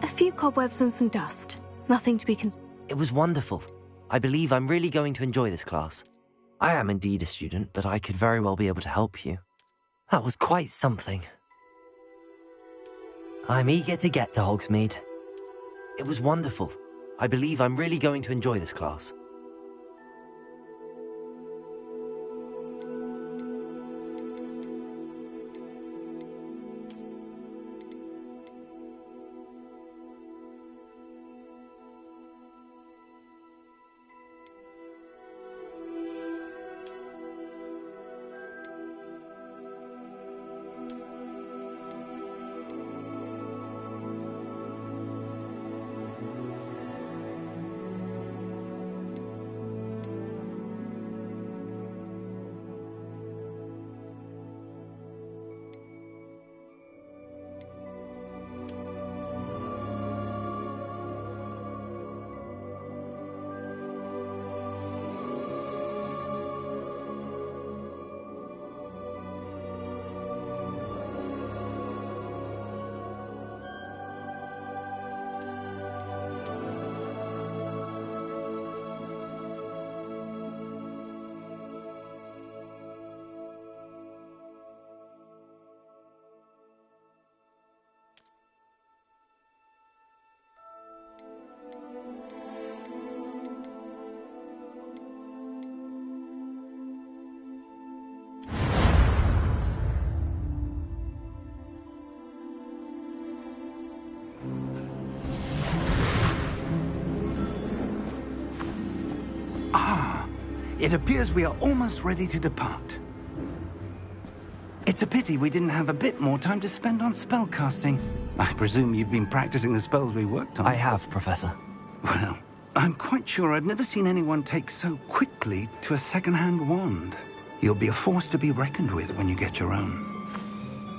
few cobwebs and some dust. Nothing to be It was wonderful. I believe I'm really going to enjoy this class. I am indeed a student, but I could very well be able to help you. That was quite something. I'm eager to get to Hogsmeade. It was wonderful. I believe I'm really going to enjoy this class. It appears we are almost ready to depart. It's a pity we didn't have a bit more time to spend on spellcasting. I presume you've been practicing the spells we worked on. I have, Professor. Well, I'm quite sure I've never seen anyone take so quickly to a second-hand wand. You'll be a force to be reckoned with when you get your own.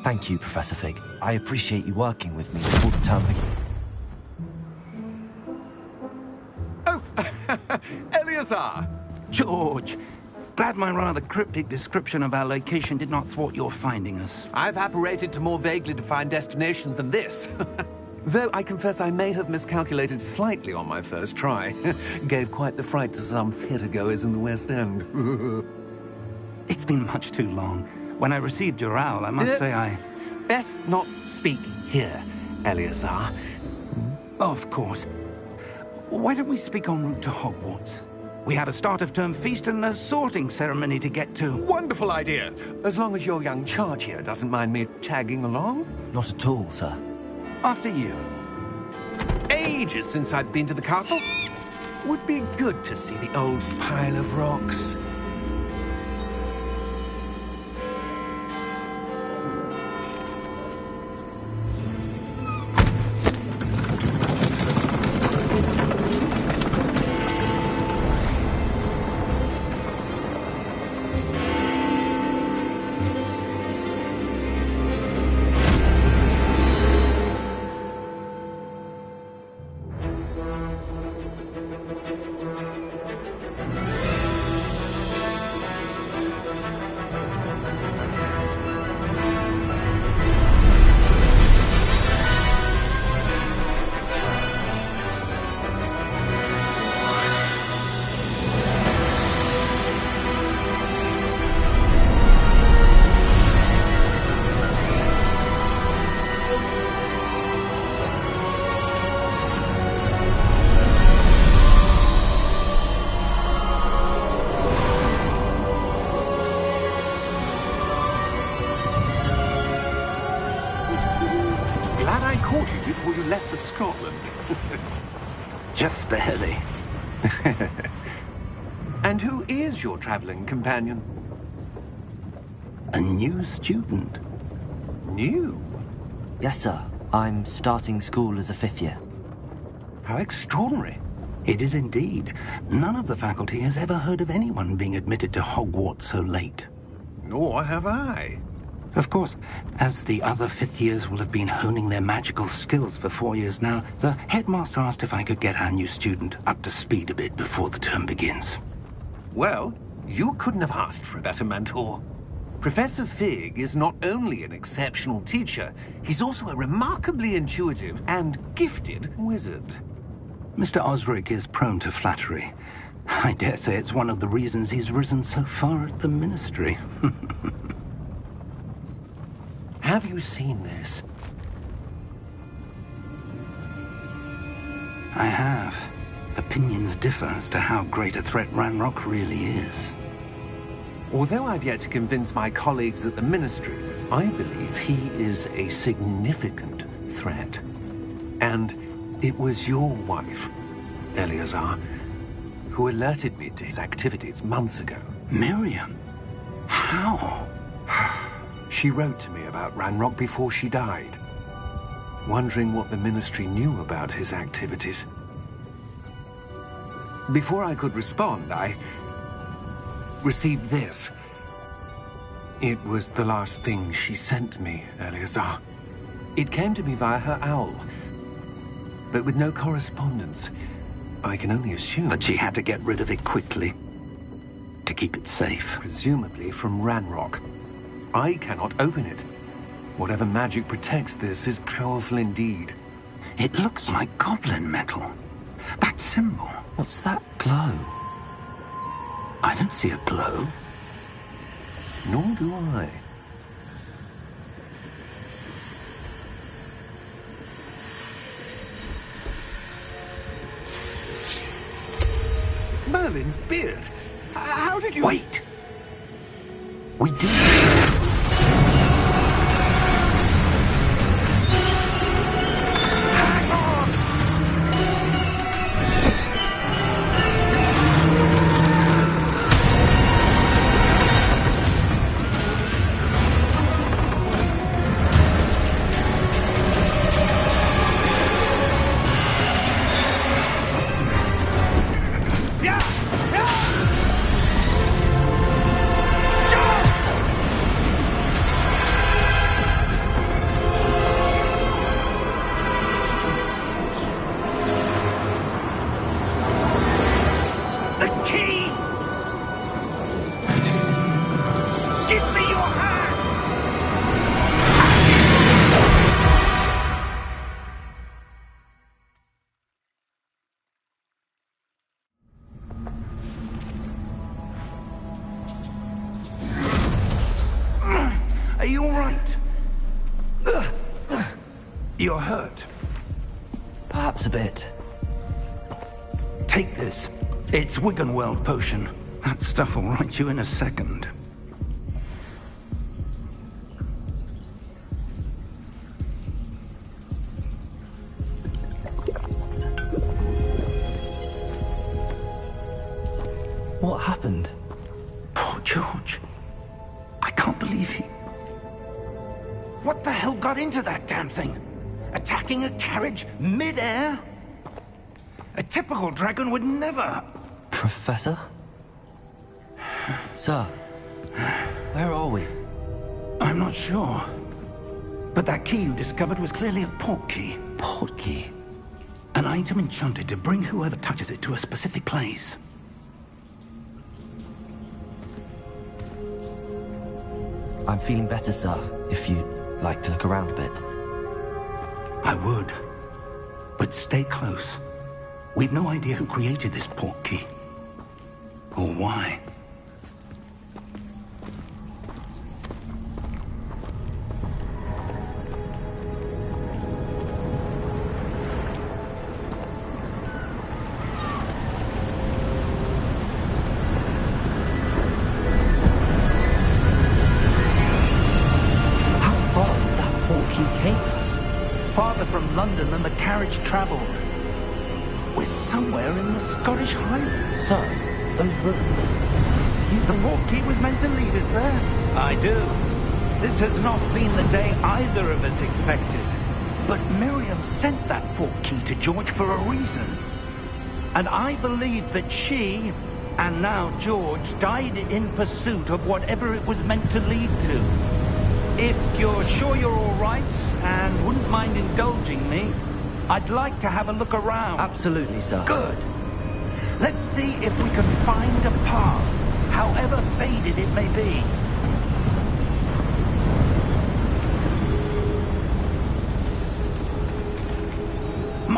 Thank you, Professor Fig. I appreciate you working with me before the term begins. Oh, Eleazar! George, glad my rather cryptic description of our location did not thwart your finding us. I've apparated to more vaguely defined destinations than this. Though I confess I may have miscalculated slightly on my first try. Gave quite the fright to some theatre-goers in the West End. It's been much too long. When I received your owl, I must say I... Best not speak here, Eleazar. Of course. Why don't we speak en route to Hogwarts? We have a start-of-term feast and a sorting ceremony to get to. Wonderful idea! As long as your young charge here doesn't mind me tagging along. Not at all, sir. After you. Ages since I'd been to the castle. Would be good to see the old pile of rocks. Before you left for Scotland. Just barely. And who is your traveling companion? A new student. New? Yes, sir. I'm starting school as a 5th year. How extraordinary. It is indeed. None of the faculty has ever heard of anyone being admitted to Hogwarts so late. Nor have I. Of course, as the other 5th years will have been honing their magical skills for 4 years now, the headmaster asked if I could get our new student up to speed a bit before the term begins. Well, you couldn't have asked for a better mentor. Professor Fig is not only an exceptional teacher, he's also a remarkably intuitive and gifted wizard. Mr. Osric is prone to flattery. I dare say it's one of the reasons he's risen so far at the Ministry. Have you seen this? I have. Opinions differ as to how great a threat Ranrock really is. Although I've yet to convince my colleagues at the Ministry, I believe he is a significant threat. And it was your wife, Eleazar, who alerted me to his activities months ago. Miriam? How? She wrote to me about Ranrock before she died, wondering what the Ministry knew about his activities. Before I could respond, I received this. It was the last thing she sent me, Eleazar. It came to me via her owl, but with no correspondence. I can only assume That she had to get rid of it quickly, to keep it safe. presumably from Ranrock. I cannot open it. Whatever magic protects this is powerful indeed. It looks like goblin metal. That symbol. What's that glow? I don't see a glow. Nor do I. Merlin's beard. How did you... Wait! We do. Hang on! Are you all right? You're hurt. Perhaps a bit. Take this. It's Wiggenweld potion. That stuff will right you in a second. What happened? Poor George. I can't believe he... What the hell got into that damn thing? Attacking a carriage mid-air? A typical dragon would never... Professor? Sir, where are we? I'm not sure. But that key you discovered was clearly a port key. Port key? An item enchanted to bring whoever touches it to a specific place. I'm feeling better, sir, if you'd like to look around a bit. I would. But stay close. We've no idea who created this port key. Or why. Farther from London than the carriage travelled. We're somewhere in the Scottish Highlands. Sir, those ruins. The port key was meant to lead us there. I do. This has not been the day either of us expected. But Miriam sent that port key to George for a reason. And I believe that she, and now George, died in pursuit of whatever it was meant to lead to. If you're sure you're all right, and wouldn't mind indulging me, I'd like to have a look around. Absolutely, sir. Good. Let's see if we can find a path, however faded it may be.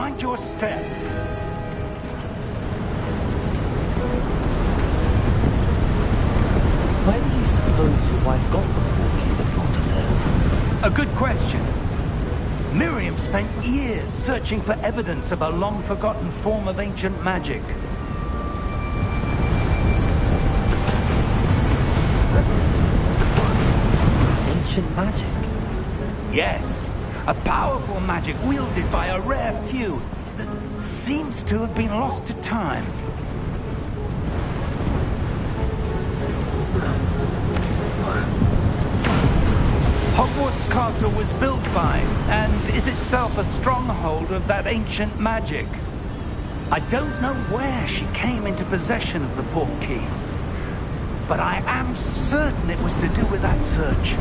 Mind your step. Where do you suppose your wife got the portkey that brought us here? A good question. Miriam spent years searching for evidence of a long-forgotten form of ancient magic. Ancient magic? Yes, a powerful magic wielded by a rare few that seems to have been lost to time. Hogwarts Castle was built by, and is itself a stronghold of that ancient magic. I don't know where she came into possession of the portkey, but I am certain it was to do with that search.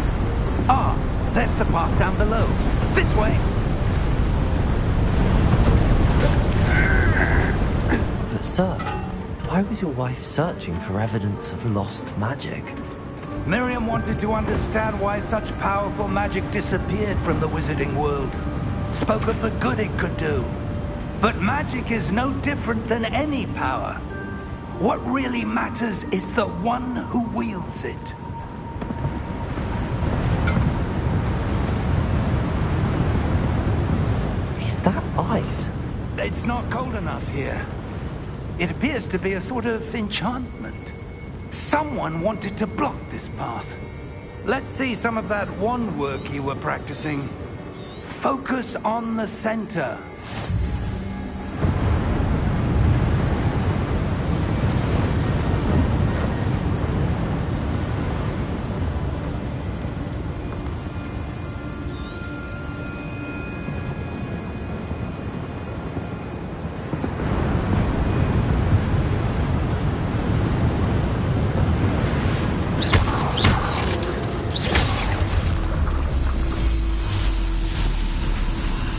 Ah, there's the path down below. This way! But sir, why was your wife searching for evidence of lost magic? Miriam wanted to understand why such powerful magic disappeared from the wizarding world. Spoke of the good it could do. But magic is no different than any power. What really matters is the one who wields it. Is that ice? It's not cold enough here. It appears to be a sort of enchantment. Someone wanted to block this path. Let's see some of that wand work you were practicing. Focus on the center.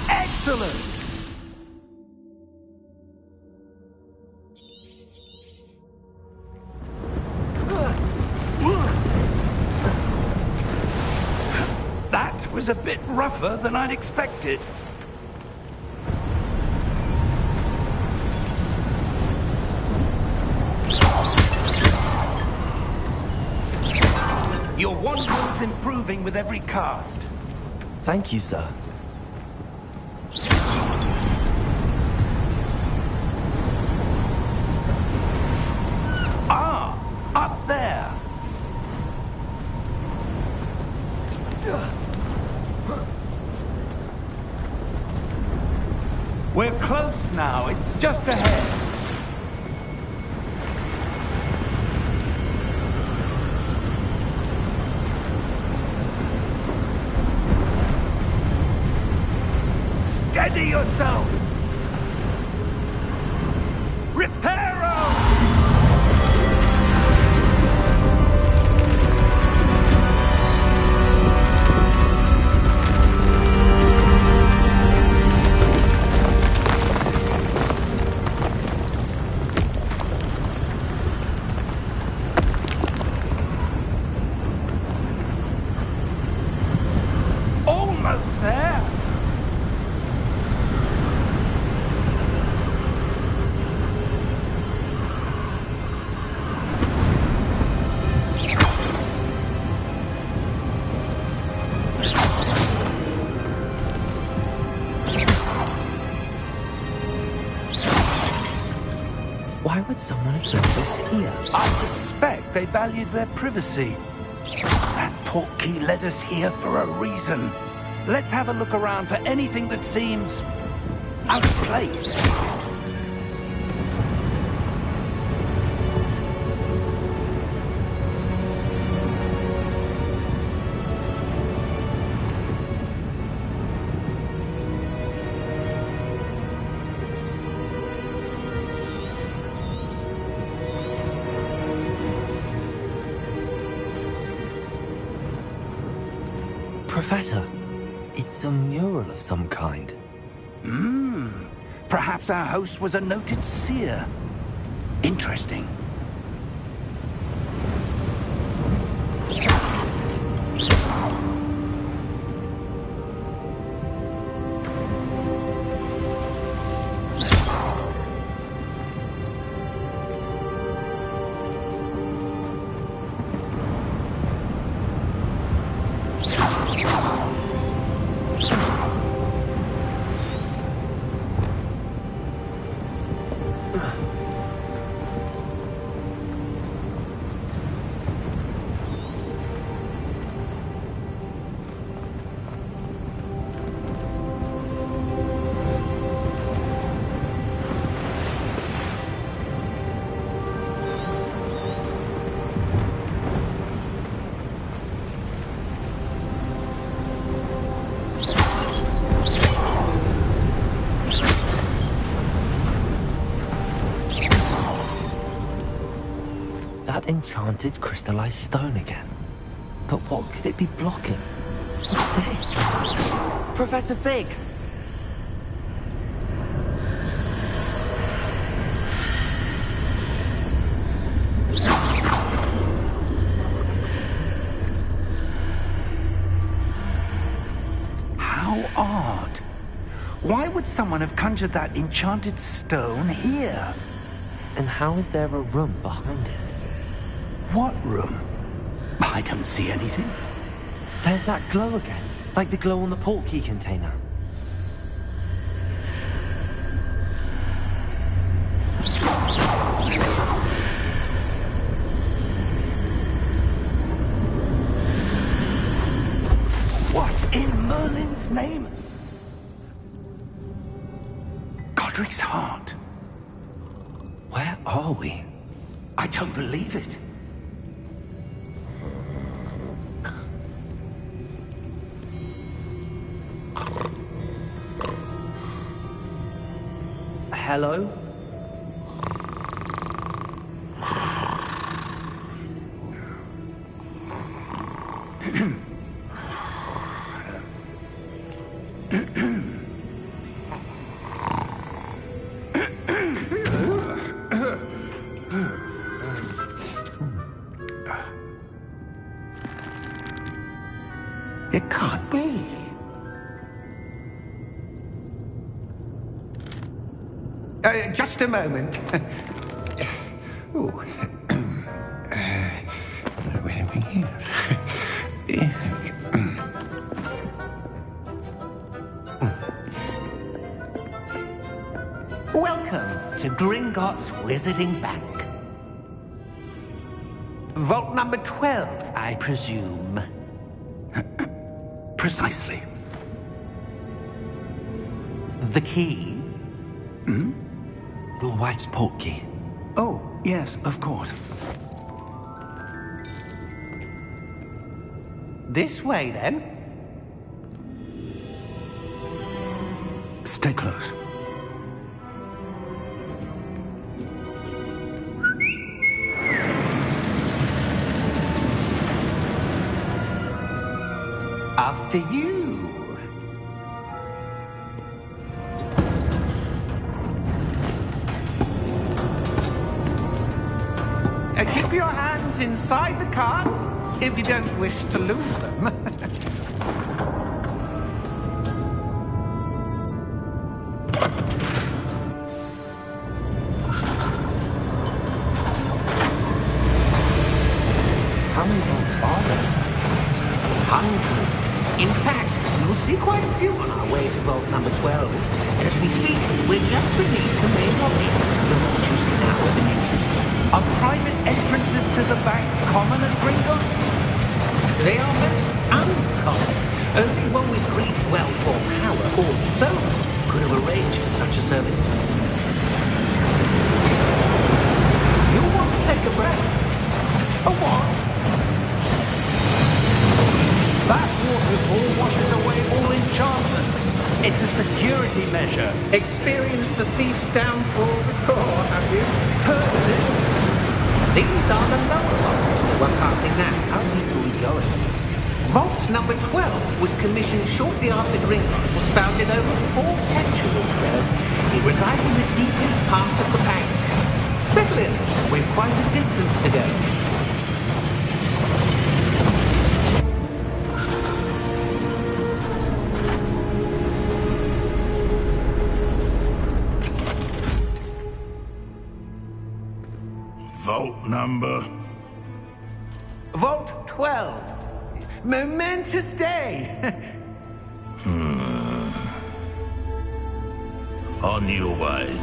Excellent! That was a bit rougher than I'd expected. Your wand is improving with every cast. Thank you, sir. Ah, up there. We're close now. It's just ahead. Steady yourself! Reparo! Almost there! Why would someone have left this here? I suspect they valued their privacy. That portkey led us here for a reason. Let's have a look around for anything that seems out of place. Professor, it's a mural of some kind. Perhaps our host was a noted seer. Interesting. Enchanted crystallized stone again. But what could it be blocking? What's this? Professor Fig! How odd. Why would someone have conjured that enchanted stone here? And how is there a room behind it? What room? I don't see anything. There's that glow again, like the glow on the portkey container. What in Merlin's name? Godric's heart. Where are we? I don't believe it. Hello? It can't be. Just a moment. Ooh. Where are we here? Welcome to Gringotts Wizarding Bank. Vault number 12, I presume. Precisely. The key? Your wife's portkey. Oh, yes, of course. This way, then. Stay close. After you. Keep your hands inside the cart if you don't wish to lose them. How many vaults are there? Hundreds. In fact, you'll see quite a few on our way to vault number 12. As we speak, we're just beneath the main lobby. The vaults you see now are the newest. Are private entrances to the bank common at Gringotts? They are most uncommon. Only one with great wealth or power, or both, could have arranged for such a service. You'll want to take a breath. A what? That waterfall washes away all enchantments. It's a security measure. Experienced the thief's downfall before, have you? Heard of it? These are the lower vaults that we're passing now. How deep are we going? Vault number 12 was commissioned shortly after Gringotts was founded over 4 centuries ago. It resides in the deepest part of the bank. Settle in. We've quite a distance to go. Vault number? Vault 12. Momentous day. On your way.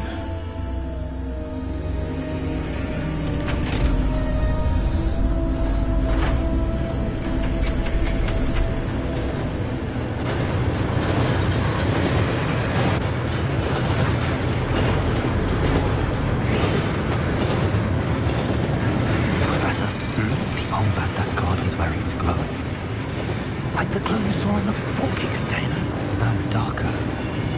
Professor, the armband that guard was wearing is glowing. Like the glow you saw in the portkey container. No, darker.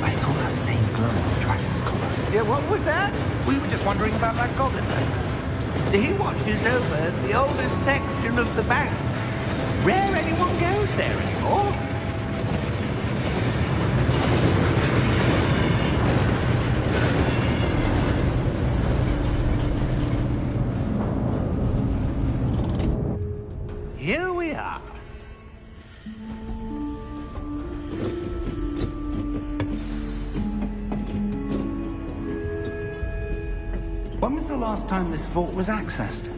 I saw that same glow on the dragon's collar. Yeah, what was that? We were just wondering about that goblin then. He watches over the oldest section of the bank. Rare anyone goes there anymore. Here we are. When was the last time this vault was accessed?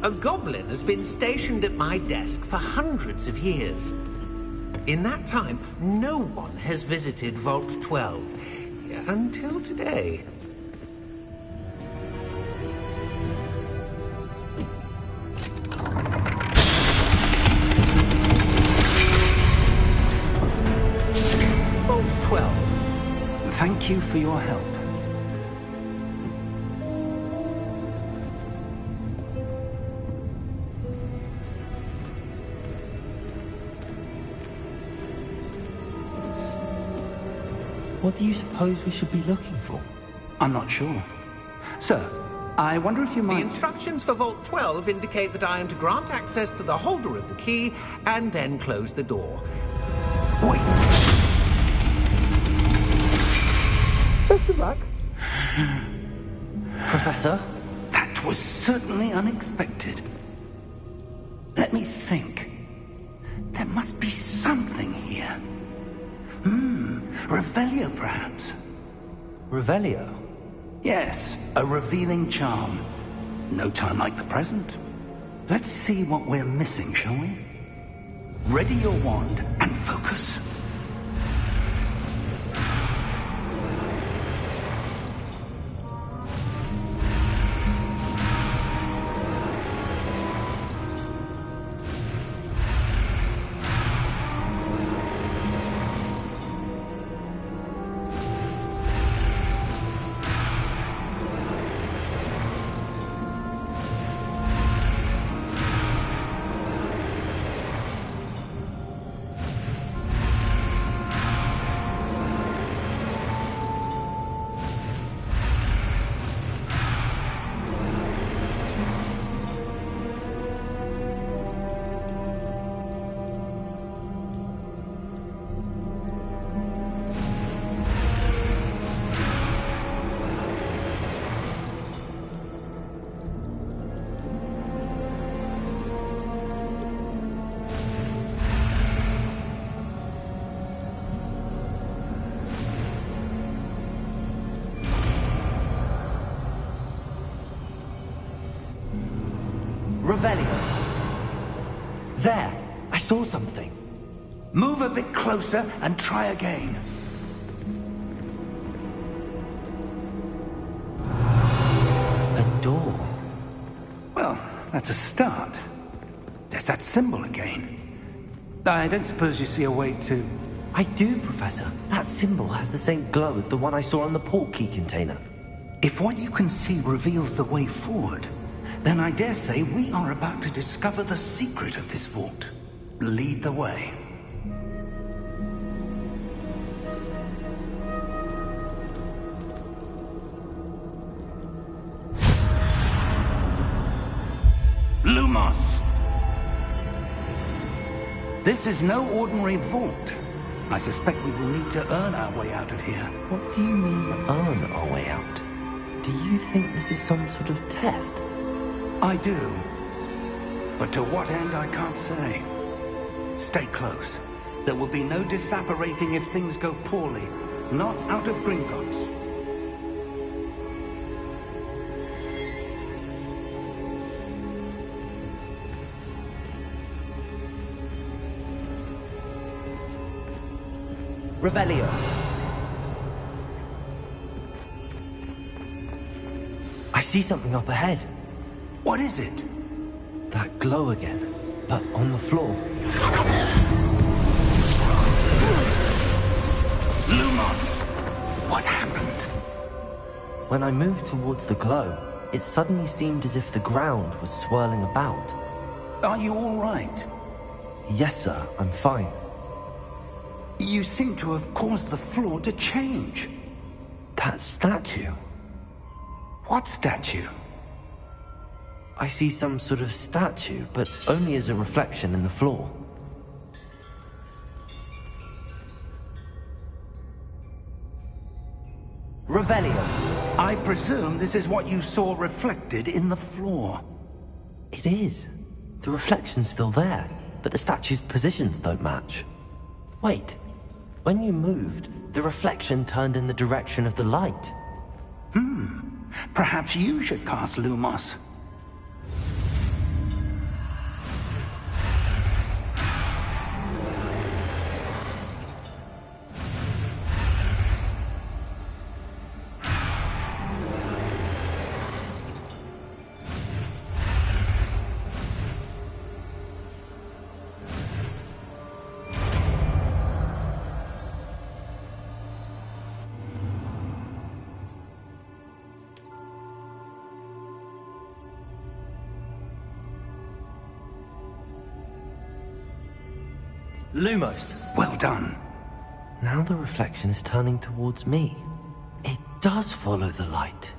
A goblin has been stationed at my desk for hundreds of years. In that time, no one has visited Vault 12. Until today. Vault 12. Thank you for your help. What do you suppose we should be looking for? I'm not sure. Sir, I wonder if you The might... instructions for Vault 12 indicate that I am to grant access to the holder of the key and then close the door. Wait! Best of luck. Professor? That was certainly unexpected. Let me think. There must be something here. Revelio, perhaps? Revelio? Yes, a revealing charm. No time like the present. Let's see what we're missing, shall we? Ready your wand and focus. Revelio. There! I saw something. Move a bit closer and try again. A door. Well, that's a start. There's that symbol again. I don't suppose you see a way to... I do, Professor. That symbol has the same glow as the one I saw on the port key container. If what you can see reveals the way forward, then I dare say we are about to discover the secret of this vault. Lead the way. Lumos! This is no ordinary vault. I suspect we will need to earn our way out of here. What do you mean, earn our way out? Do you think this is some sort of test? I do. But to what end, I can't say. Stay close. There will be no disapparating if things go poorly. Not out of Gringotts. Revelio. I see something up ahead. What is it? That glow again, but on the floor. Lumos! What happened? When I moved towards the glow, it suddenly seemed as if the ground was swirling about. Are you all right? Yes, sir, I'm fine. You seem to have caused the floor to change. That statue. What statue? I see some sort of statue, but only as a reflection in the floor. Revelio. I presume this is what you saw reflected in the floor. It is. The reflection's still there, but the statue's positions don't match. Wait. When you moved, the reflection turned in the direction of the light. Perhaps you should cast Lumos. Lumos. Well done. Now the reflection is turning towards me. It does follow the light.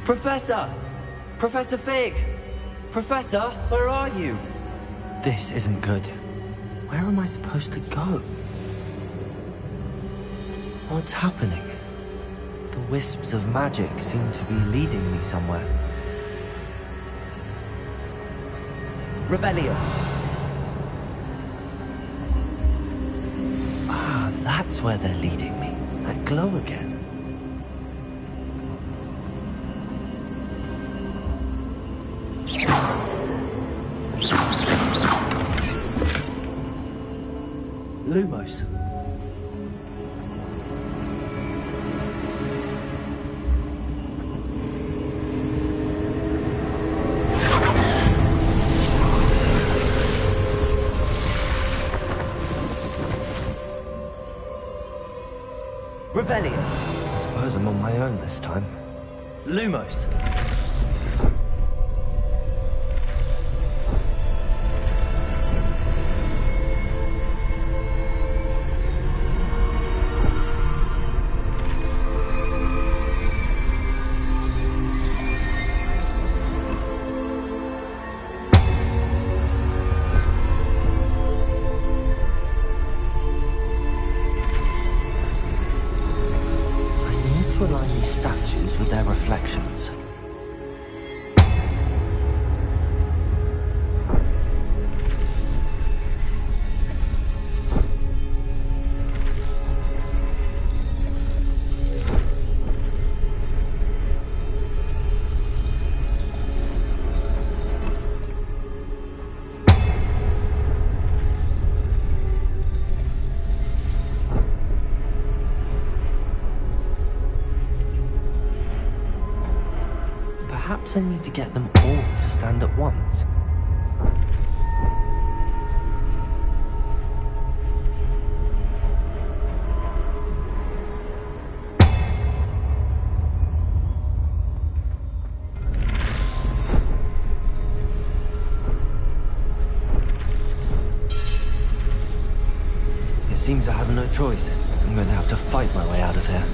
Professor! Professor Fig! Professor, where are you? This isn't good. Where am I supposed to go? What's happening? The wisps of magic seem to be leading me somewhere. Revelio. Ah, that's where they're leading me. That glow again. Lumos. Revelio. I suppose I'm on my own this time. Lumos. to align these statues with their reflections. Perhaps I need to get them all to stand at once. It seems I have no choice. I'm going to have to fight my way out of here.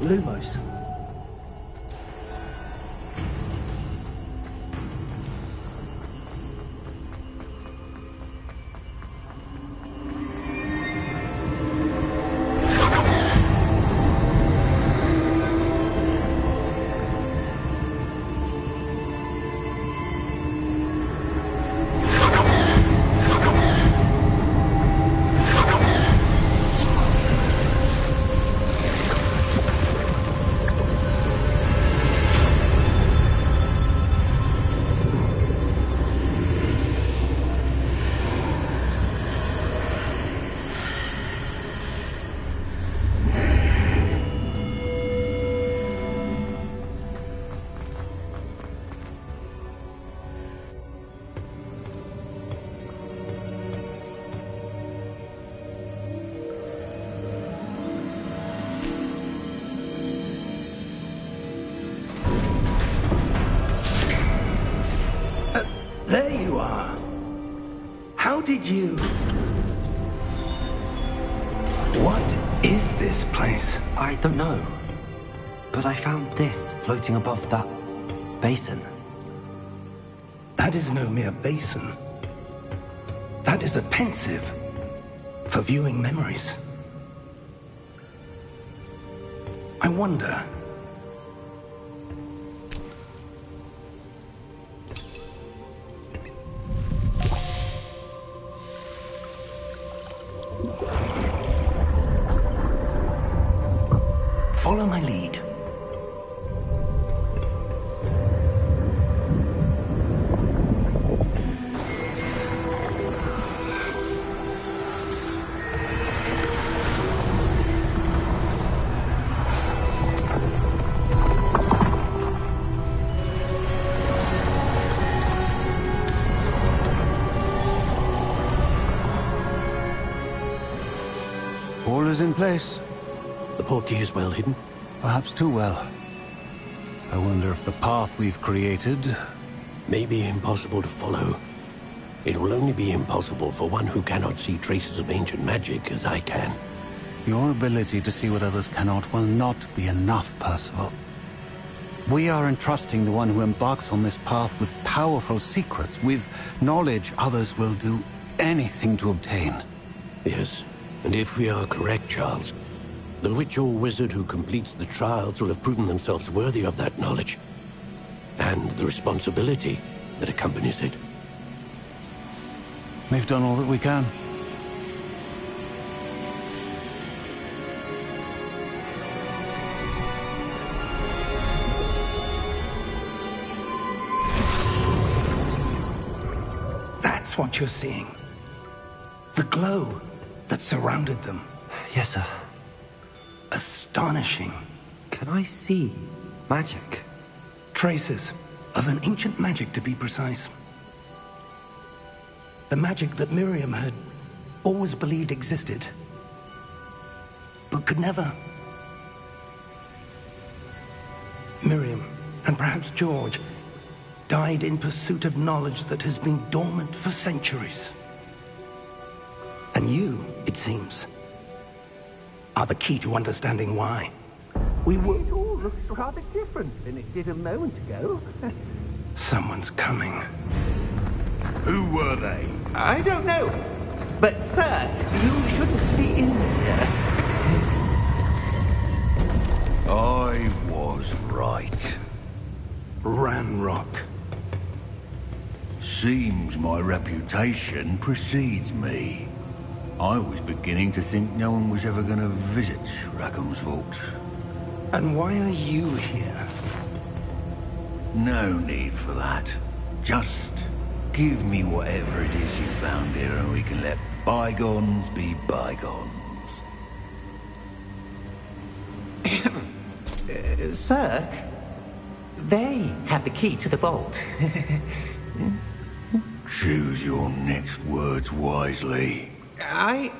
Lumos. There you are. How did you... What is this place? I don't know. But I found this floating above that basin. That is no mere basin. That is a pensive for viewing memories. I wonder... Follow my lead. in place. The portkey is well hidden? Perhaps too well. I wonder if the path we've created... may be impossible to follow. It will only be impossible for one who cannot see traces of ancient magic as I can. Your ability to see what others cannot will not be enough, Percival. We are entrusting the one who embarks on this path with powerful secrets, with knowledge others will do anything to obtain. Yes, and if we are correct, Charles, the witch or wizard who completes the trials will have proven themselves worthy of that knowledge, and the responsibility that accompanies it. We've done all that we can. That's what you're seeing. The glow that surrounded them. Yes, sir. Astonishing. Can I see magic? Traces of an ancient magic, to be precise. The magic that Miriam had always believed existed, but could never. Miriam, and perhaps George, died in pursuit of knowledge that has been dormant for centuries. And you, it seems, are the key to understanding why. We were... It all looks rather different than it did a moment ago. Someone's coming. Who were they? I don't know. But, sir, you shouldn't be in here. I was right. Ranrock. Seems my reputation precedes me. I was beginning to think no one was ever going to visit Rackham's vault. And why are you here? No need for that. Just give me whatever it is you found here and we can let bygones be bygones. Sir, they have the key to the vault. Choose your next words wisely. I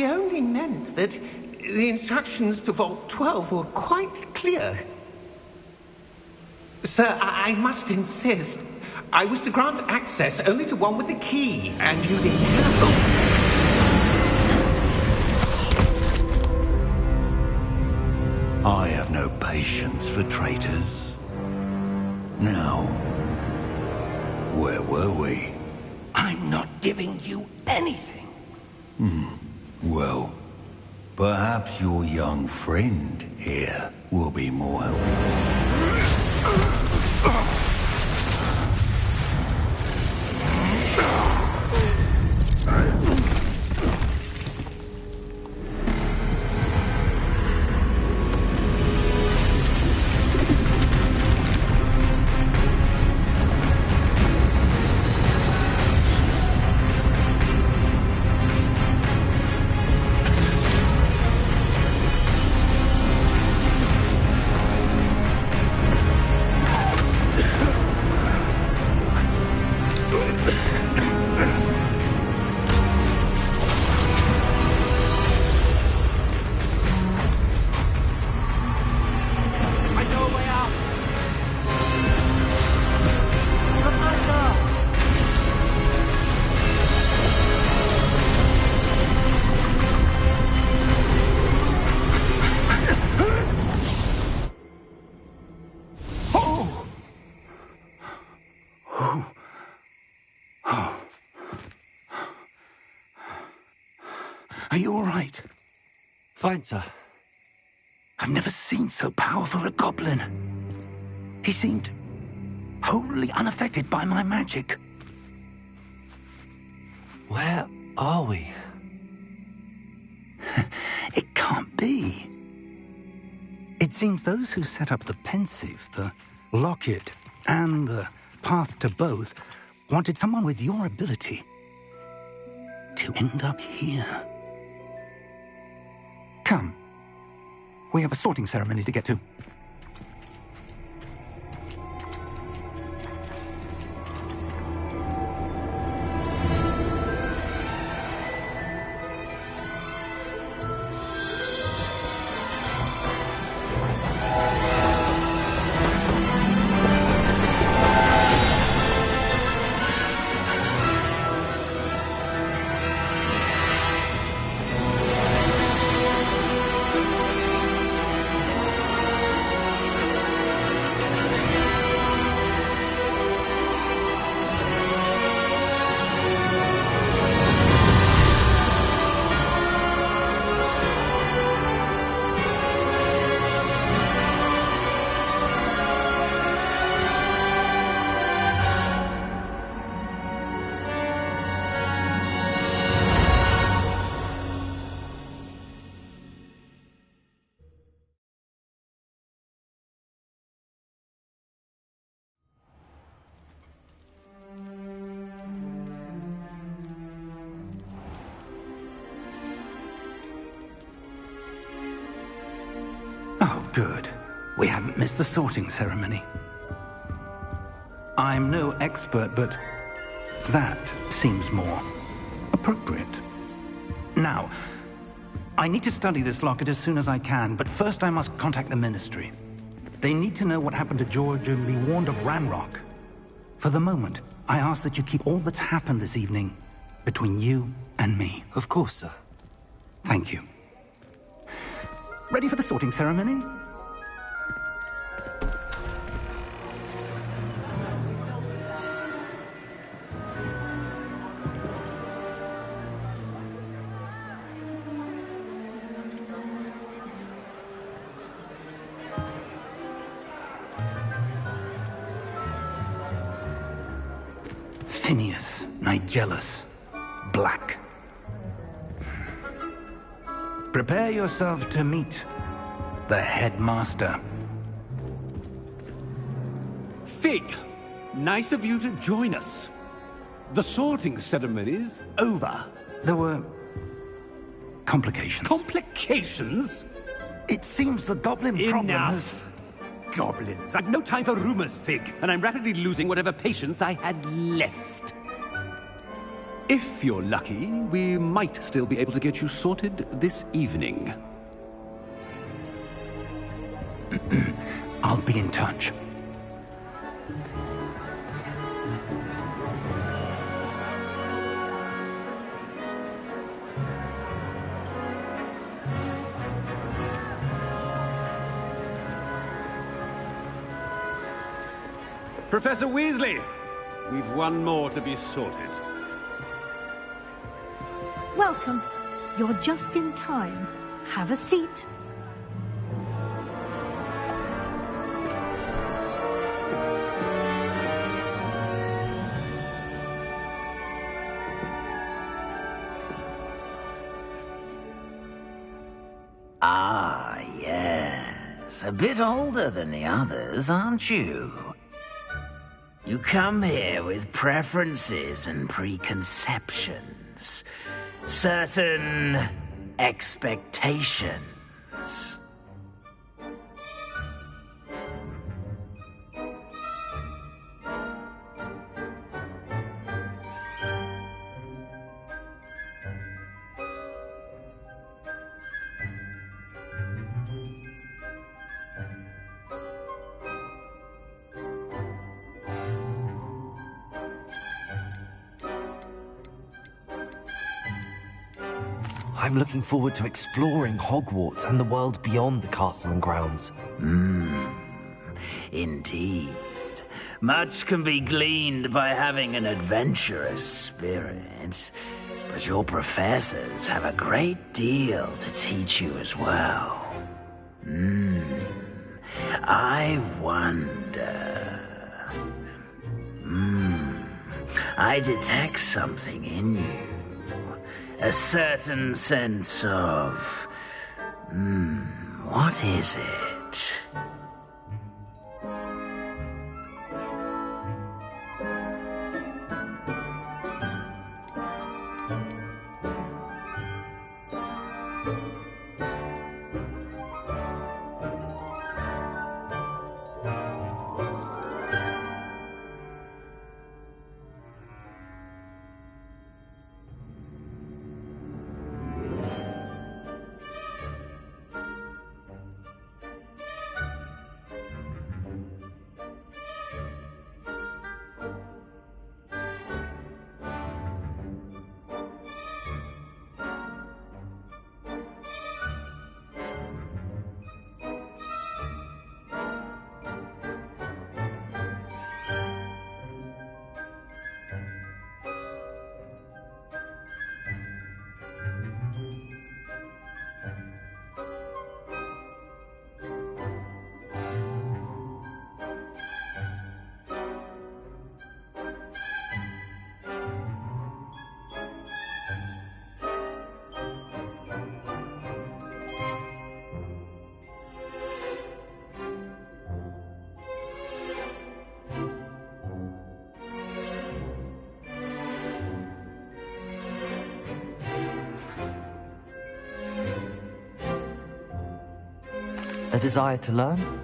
only meant that the instructions to Vault 12 were quite clear. Sir, I must insist. I was to grant access only to one with the key, and you didn't have them. I have no patience for traitors. Now, where were we? I'm not giving you anything. Well, perhaps your young friend here will be more helpful. Are you all right? Fine, sir. I've never seen so powerful a goblin. He seemed wholly unaffected by my magic. Where are we? It can't be. It seems those who set up the pensive, the locket, and the path to both wanted someone with your ability to end up here. Come. We have a sorting ceremony to get to. Good. We haven't missed the sorting ceremony. I'm no expert, but that seems more appropriate. Now, I need to study this locket as soon as I can, but first I must contact the Ministry. They need to know what happened to George and be warned of Ranrock. For the moment, I ask that you keep all that's happened this evening between you and me. Of course, sir. Thank you. Ready for the sorting ceremony? Phineas, Nigellus, Black. Prepare yourself to meet the headmaster. Fig, nice of you to join us. The sorting ceremony's over. There were complications. Complications? It seems the goblin problem has... Enough! Goblins. I've no time for rumors, Fig, and I'm rapidly losing whatever patience I had left. If you're lucky, we might still be able to get you sorted this evening. I'll be in touch. Professor Weasley, we've one more to be sorted. Welcome. You're just in time. Have a seat. Ah, yes. A bit older than the others, aren't you? You come here with preferences and preconceptions. Certain expectations. I'm looking forward to exploring Hogwarts and the world beyond the castle and grounds. Indeed. Much can be gleaned by having an adventurous spirit, but your professors have a great deal to teach you as well. I wonder... I detect something in you. A certain sense of... what is it? A desire to learn?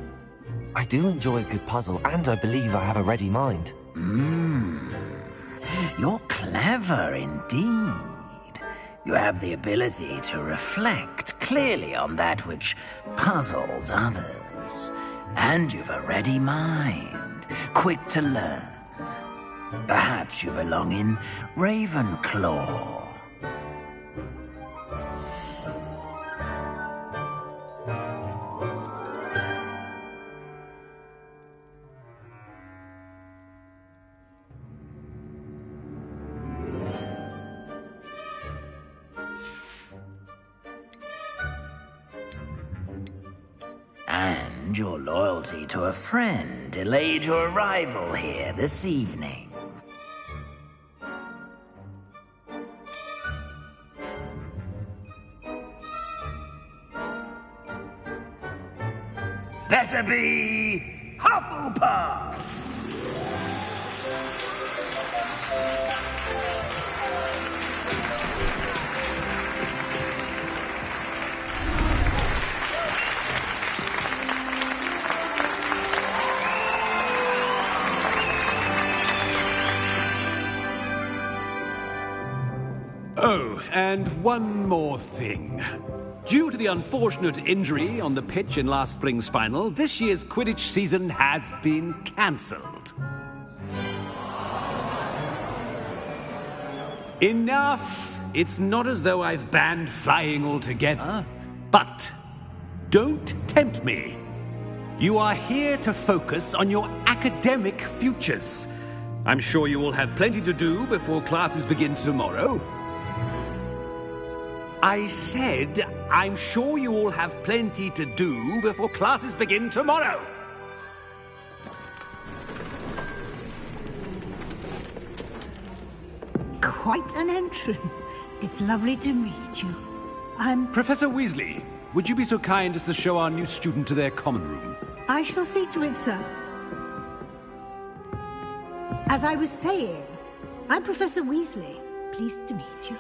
I do enjoy a good puzzle, and I believe I have a ready mind. You're clever indeed. You have the ability to reflect clearly on that which puzzles others. And you've a ready mind, quick to learn. Perhaps you belong in Ravenclaw. And your loyalty to a friend delayed your arrival here this evening. Better be Hufflepuff! Oh, and one more thing. Due to the unfortunate injury on the pitch in last spring's final, this year's Quidditch season has been cancelled. Enough! It's not as though I've banned flying altogether. But don't tempt me. You are here to focus on your academic futures. I'm sure you will have plenty to do before classes begin tomorrow. I said, I'm sure you all have plenty to do before classes begin tomorrow. Quite an entrance. It's lovely to meet you. Professor Weasley, would you be so kind as to show our new student to their common room? I shall see to it, sir. As I was saying, I'm Professor Weasley. Pleased to meet you.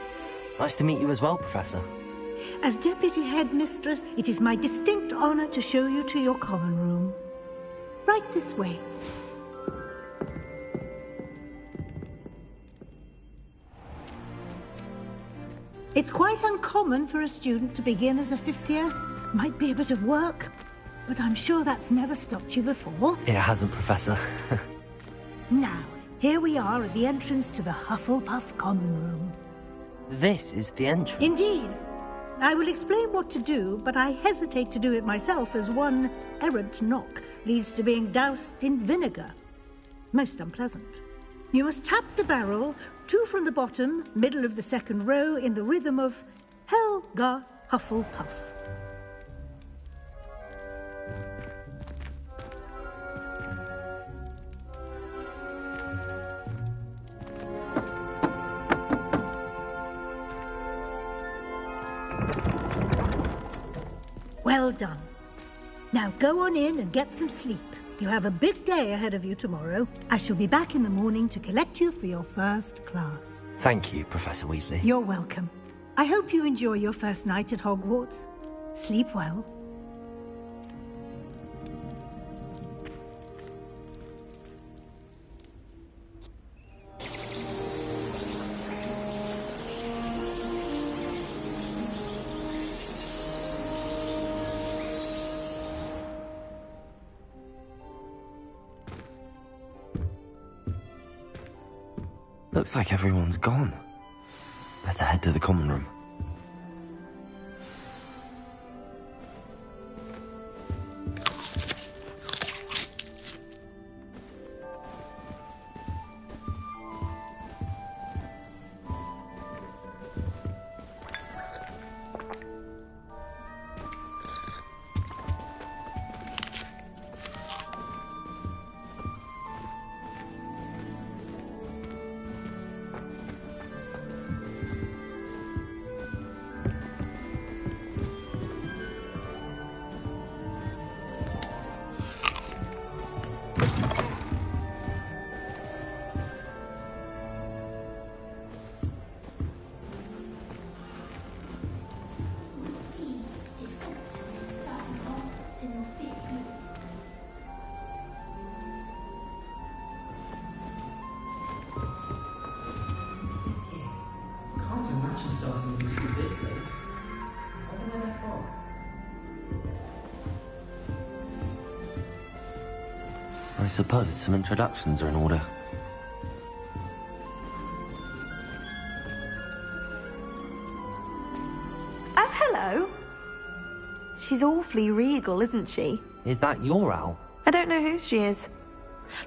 Nice to meet you as well, Professor. As Deputy Headmistress, it is my distinct honor to show you to your common room. Right this way. It's quite uncommon for a student to begin as a fifth year. Might be a bit of work, but I'm sure that's never stopped you before. It hasn't, Professor. Now, here we are at the entrance to the Hufflepuff common room. This is the entrance. Indeed. I will explain what to do, but I hesitate to do it myself, as one errant knock leads to being doused in vinegar. Most unpleasant. You must tap the barrel, 2 from the bottom, middle of the second row, in the rhythm of Helga Hufflepuff. Well done. Now go on in and get some sleep. You have a big day ahead of you tomorrow. I shall be back in the morning to collect you for your first class. Thank you, Professor Weasley. You're welcome. I hope you enjoy your first night at Hogwarts. Sleep well. Looks like everyone's gone. Better head to the common room. I suppose some introductions are in order. Oh, hello. She's awfully regal, isn't she? Is that your owl? I don't know who she is.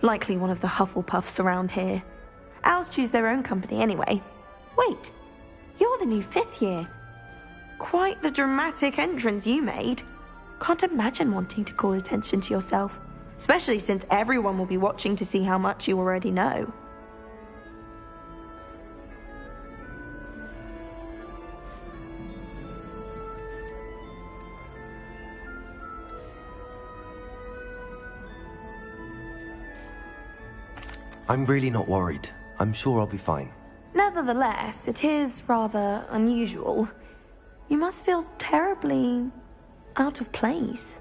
Likely one of the Hufflepuffs around here. Owls choose their own company anyway. Wait, you're the new 5th year. Quite the dramatic entrance you made. Can't imagine wanting to call attention to yourself, especially since everyone will be watching to see how much you already know. I'm really not worried. I'm sure I'll be fine. Nevertheless, it is rather unusual. You must feel terribly out of place.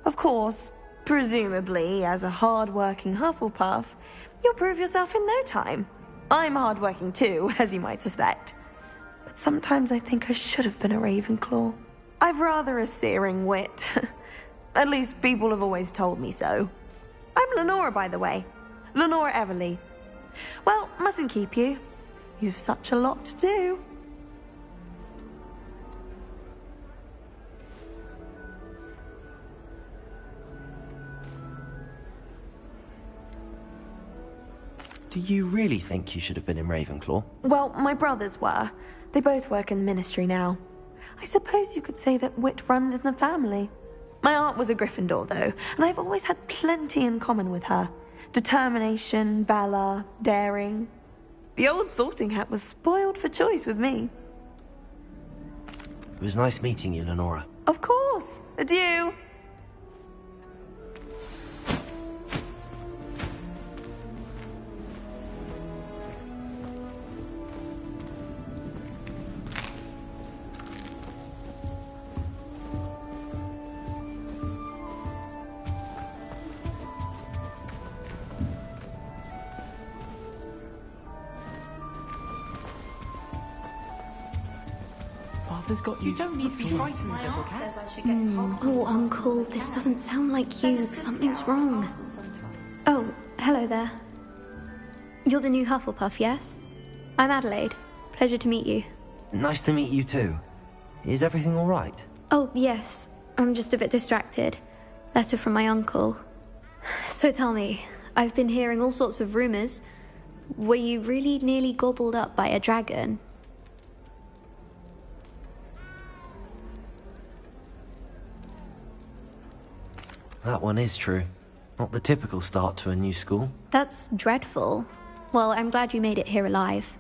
Of course, presumably, as a hard-working Hufflepuff, you'll prove yourself in no time. I'm hard-working too, as you might suspect. But sometimes I think I should have been a Ravenclaw. I've rather a searing wit. At least people have always told me so. I'm Lenora, by the way. Lenora Everly. Well, mustn't keep you. You've such a lot to do. Do you really think you should have been in Ravenclaw? Well, my brothers were. They both work in the ministry now. I suppose you could say that wit runs in the family. My aunt was a Gryffindor, though, and I've always had plenty in common with her. Determination, valor, daring. The old sorting hat was spoiled for choice with me. It was nice meeting you, Lenora. Of course. Adieu. Arthur's got you. You don't need to be frightened, little cat. Oh, Uncle, this doesn't sound like you. Something's wrong. Oh, hello there. You're the new Hufflepuff, yes? I'm Adelaide. Pleasure to meet you. Nice to meet you too. Is everything all right? Oh, yes. I'm just a bit distracted. Letter from my uncle. So tell me, I've been hearing all sorts of rumors. Were you really nearly gobbled up by a dragon? That one is true. Not the typical start to a new school. That's dreadful. Well, I'm glad you made it here alive.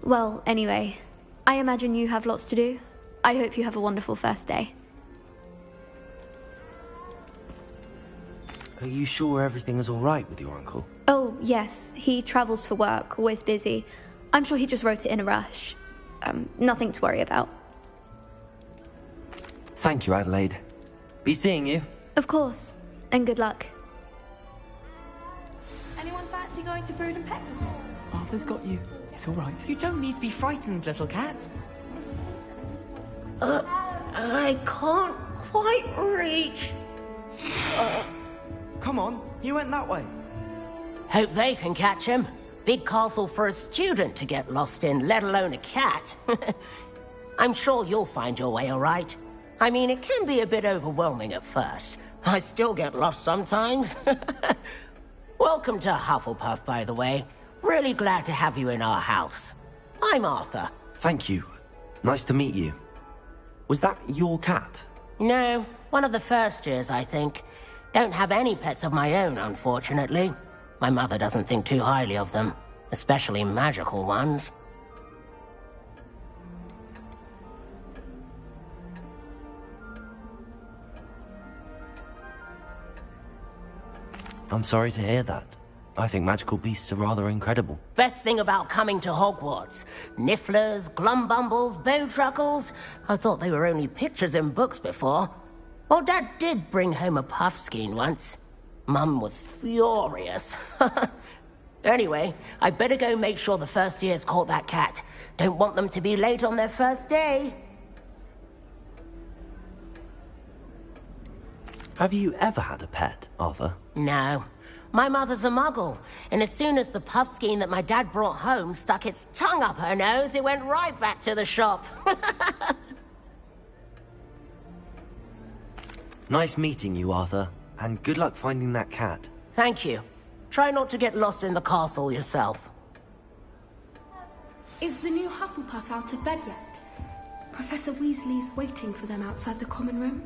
Well, anyway, I imagine you have lots to do. I hope you have a wonderful first day. Are you sure everything is all right with your uncle? Oh, yes. He travels for work, always busy. I'm sure he just wrote it in a rush. Nothing to worry about. Thank you, Adelaide. Be seeing you. Of course. And good luck. Anyone fancy going to Brood and Peckham? Arthur's got you. It's all right. You don't need to be frightened, little cat. I can't quite reach. Come on, you went that way. Hope they can catch him. Big castle for a student to get lost in, let alone a cat. I'm sure you'll find your way all right. I mean, it can be a bit overwhelming at first. I still get lost sometimes. Welcome to Hufflepuff, by the way. Really glad to have you in our house. I'm Arthur. Thank you. Nice to meet you. Was that your cat? No, one of the first years, I think. Don't have any pets of my own, unfortunately. My mother doesn't think too highly of them, especially magical ones. I'm sorry to hear that. I think magical beasts are rather incredible. Best thing about coming to Hogwarts. Nifflers, Glumbumbles, Bowtruckles. I thought they were only pictures in books before. Well, Dad did bring home a Puffskein once. Mum was furious. Anyway, I better go make sure the first years caught that cat. Don't want them to be late on their first day. Have you ever had a pet, Arthur? No. My mother's a muggle, and as soon as the puffskein that my dad brought home stuck its tongue up her nose, it went right back to the shop. Nice meeting you, Arthur, and good luck finding that cat. Thank you. Try not to get lost in the castle yourself. Is the new Hufflepuff out of bed yet? Professor Weasley's waiting for them outside the common room.